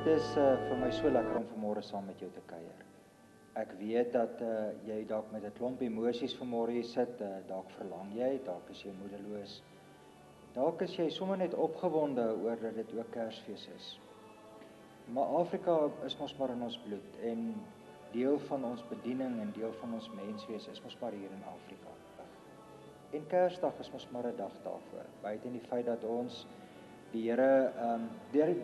is vir my so lekker om vanmôre saam met jou te kuier. Ek weet dat jy dalk met 'n klomp emosies vanmôre hier sit, dalk verlang jy, dalk is jy moedeloos. Dalk is jy sommer net opgewonde oor dat dit ook Kersfees is. Maar Afrika is mos maar in ons bloed en deel van ons bediening en deel van ons menswees is mos maar hier in Afrika. En Kersdag is mos maar 'n dag daarvoor. Buiten die feit dat ons die Here,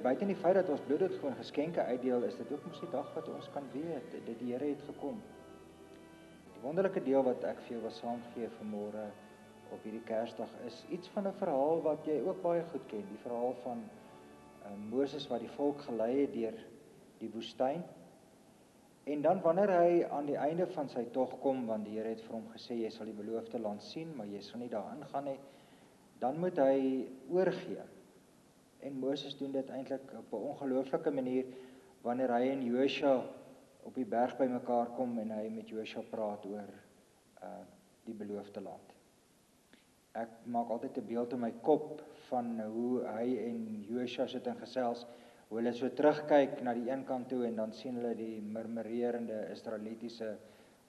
buiten die feit dat ons bloed het gewoon geskenke uitdeel, is dit ook mos die dag wat ons kan weet, dat die Here het gekom. Die wonderlike deel wat ek vir jou wil saamgee vanmôre op hierdie Kersdag is iets van 'n verhaal wat jy ook baie goed ken, die verhaal van Moses wat die volk gelei het deur die woestyn. En dan wanneer hy aan die einde van sy tog kom, want die Here het vir hom gesê, jy sal die beloofde land sien, maar jy sal nie daarin gaan nie, dan moet hy oorgee. En Moses doen dit eintlik op 'n ongelooflike manier, wanneer hy en Josua op die berg bymekaar kom en hy met Josua praat oor die beloofde land. Ek maak altyd 'n beeld in my kop van hoe hy en Josua sit en gesels, hoe hulle so terugkyk na die een kant toe en dan sien hulle die murmurerende Israelitiese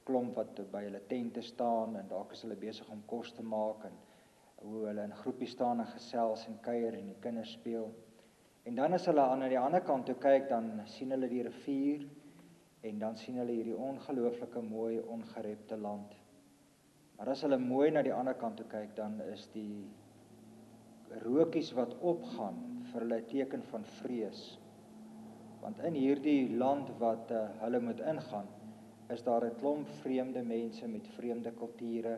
klomp wat by hulle tente staan en dalk is hulle besig om kos te maak en hoe hulle in groepies staan en gesels en kuier en die kinders speel. En dan as hulle aan die ander kant toe kyk, dan sien hulle die rivier en dan sien hulle hierdie ongelooflike mooi ongerepte land. Maar as hulle mooi na die ander kant toe kyk, dan is die rookies wat opgaan vir hulle 'n teken van vrees. Want in hierdie land wat hulle moet ingaan, is daar 'n klomp vreemde mense met vreemde kulture.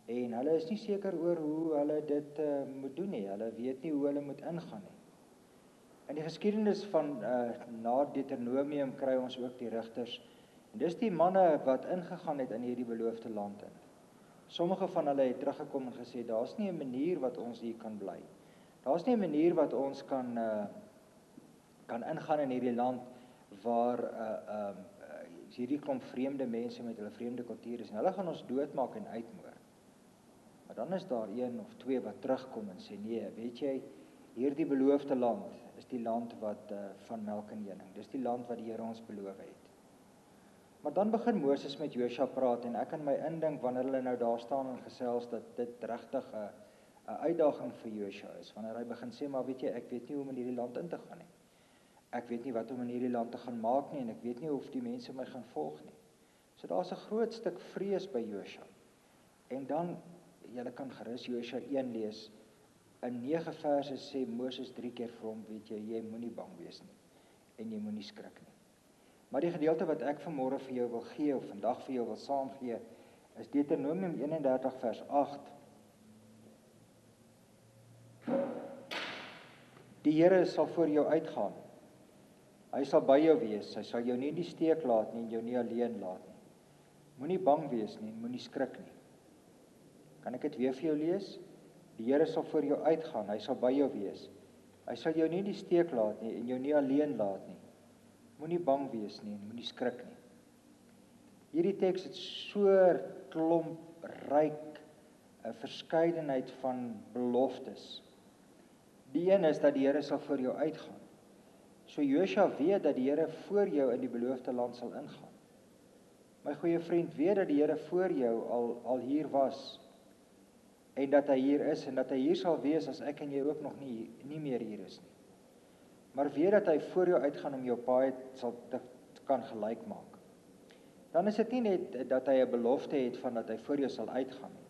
En hulle is nie seker oor hoe hulle dit moet doen nie. Hulle weet nie hoe hulle moet ingaan nie. In die geskiedenis van na Deuteronomium kry ons ook die rigters. En dis die manne wat ingegaan het in hierdie beloofde land in. Sommige van hulle het teruggekom en gesê, daar's nie 'n manier wat ons hier kan bly. Daar's nie 'n manier wat ons kan ingaan in hierdie land waar hierdie klomp vreemde mense met hulle vreemde kulture is. En hulle gaan ons doodmaak en uitmoor. Maar dan is daar een of twee wat terugkom en sê, nee, weet jy, hierdie beloofde land is die land wat van melk en honing. Dis die land wat die Here ons beloof het. Maar dan begin Moses met Josua praat en ek kan my indink wanneer hulle nou daar staan en gesels dat dit regtig 'n uitdaging vir Josua is. Wanneer hy begin sê, maar weet jy, ek weet nie hoe om in hierdie land in te gaan nie. Ek weet nie wat om in hierdie land te gaan maak nie en ek weet nie of die mense my gaan volg nie. So daar's 'n groot stuk vrees by Josua. En dan julle kan gerus Josua 1 lees. In 9 verse sê Moses 3 keer vir hom, weet jy moenie bang wees nie en jy moenie skrik nie. Maar die gedeelte wat ek vanmôre vir jou wil gee of vandag vir jou wil saamgee, is Deuteronomium 31 vers 8. Die Here sal voor jou uitgaan. Hy sal by jou wees. Hy sal jou nie in die steek laat nie en jou nie alleen laat nie. Moenie bang wees nie, moenie skrik nie. Kan ek dit weer vir jou lees? Die Here sal voor jou uitgaan, hy sal by jou wees. Hy sal jou nie in die steek laat nie en jou nie alleen laat nie. Moenie bang wees nie en moenie skrik nie. Hierdie teks het so klomp ryk 'n verskeidenheid van beloftes. Die een is dat die Here sal voor jou uitgaan. So Josua weet dat die Here voor jou in die beloofde land sal ingaan. My goeie vriend, weet dat die Here voor jou al hier was. En dat hy hier is en dat hy hier sal wees as ek en jy ook nog nie meer hier is nie. Maar weet dat hy voor jou uitgaan om jou paai sal te kan gelyk maak. Dan is dit nie net dat hy 'n belofte het van dat hy voor jou sal uitgaan nie.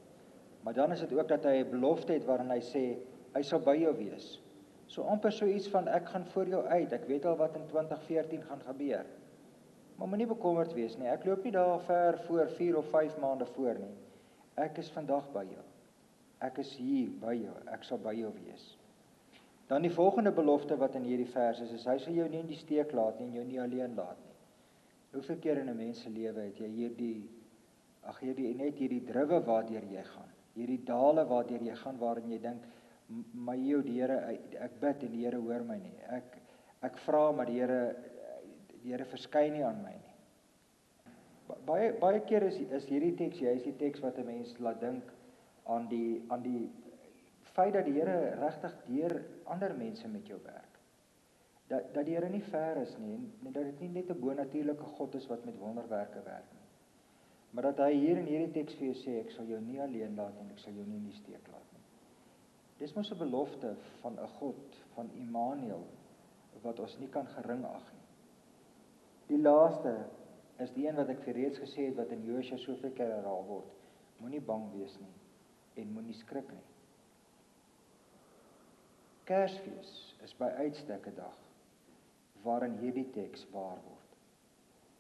Maar dan is dit ook dat hy 'n belofte het waarin hy sê hy sal by jou wees. So amper so iets van ek gaan voor jou uit. Ek weet al wat in 2014 gaan gebeur. Maar moenie bekommerd wees nie. Ek loop nie daar ver voor 4 of 5 maande voor nie. Ek is vandag by jou. Ek is hier by jou, ek sal by jou wees. Dan die volgende belofte wat in hierdie vers is hy sal jou nie in die steek laat nie en jou nie alleen laat nie. Hoeveel keer in 'n mens se lewe het jy net hierdie druwe waardeur jy gaan, hierdie dale waardeur jy gaan waarin jy dink, maar die Here, ek bid en die Here hoor my nie. Ek vra maar die Here verskyn nie aan my nie. Baie keer is hierdie teks, jy is die teks wat 'n mens laat dink aan die feit dat die Here regtig deur ander mense met jou werk. Dat die Here nie ver is nie, en dat dit nie net 'n bonatuurlike God is wat met wonderwerke werk nie. Maar dat hy hier in hierdie teks vir jou sê, ek sal jou nie alleen laat en ek sal jou nie in die steek laat nie. Dis mos 'n belofte van 'n God, van Immanuel, wat ons nie kan gering ag nie. Die laaste is die een wat ek vir reeds gesê het, wat in Josua soveel keer herhaal word. Moenie bang wees nie en moenie skrik nie. Kersfees is by uitstek 'n dag waarin hierdie teks waar word.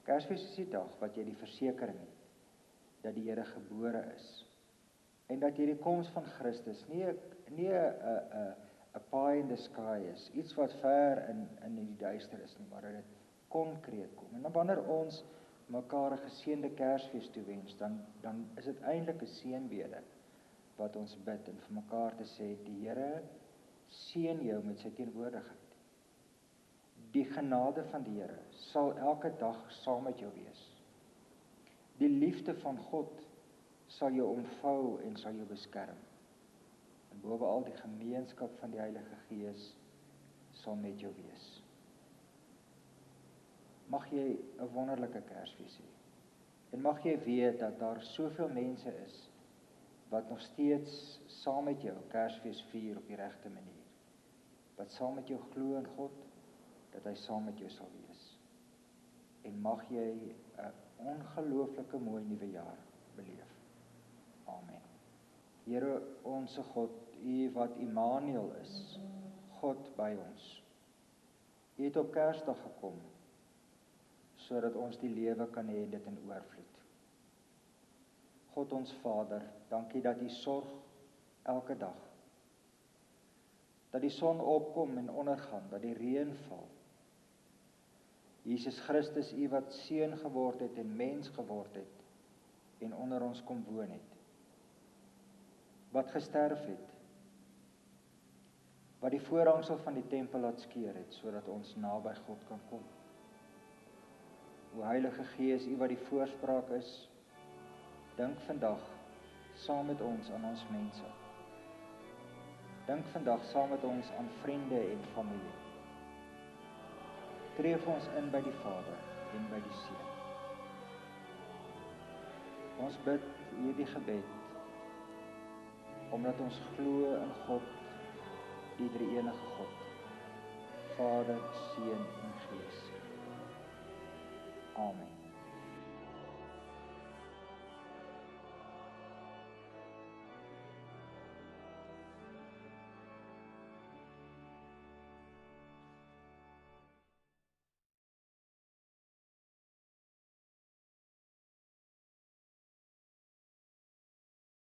Kersfees is die dag wat jy die versekering het dat die Here gebore is en dat hierdie koms van Christus nie 'n pie in the sky is, iets wat ver in die duister is nie, maar dat dit konkreet kom. En wanneer ons mekaar 'n geseënde Kersfees toewens, dan is dit eintlik 'n seënbede wat ons bid en vir mekaar te sê, die Here seën jou met sy teenwoordigheid. Die genade van die Here sal elke dag saam met jou wees. Die liefde van God sal jou omvou en sal jou beskerm. En bovenal die gemeenskap van die Heilige Gees sal met jou wees. Mag jy 'n wonderlike Kersfees hê. En mag jy weet dat daar soveel mense is wat nog steeds saam met jou Kersfees vier op die regte manier. Wat saam met jou glo in God, dat hy saam met jou sal wees. En mag jy 'n ongelooflike mooi nuwe jaar beleef. Amen. Here onse God, U wat Immanuel is, God by ons. U het op Kersdag gekom, sodat ons die lewe kan hê dit in oorvloed. God ons Vader, dankie dat U sorg elke dag. Dat die son opkom en ondergaan, dat die reën val. Jesus Christus, U wat seun geword het en mens geword het en onder ons kom woon het. Wat gesterf het. Wat die voorhangsel van die tempel laat skeur het, sodat ons naby God kan kom. O Heilige Gees, U wat die voorspraak is, dink vandag saam met ons aan ons mense. Dink vandag saam met ons aan vriende en familie. Tree vir ons in by die Vader en by die Seun. Ons bid hierdie gebed omdat ons glo in God, die drie-enige God, Vader, Seun en Gees. Amen.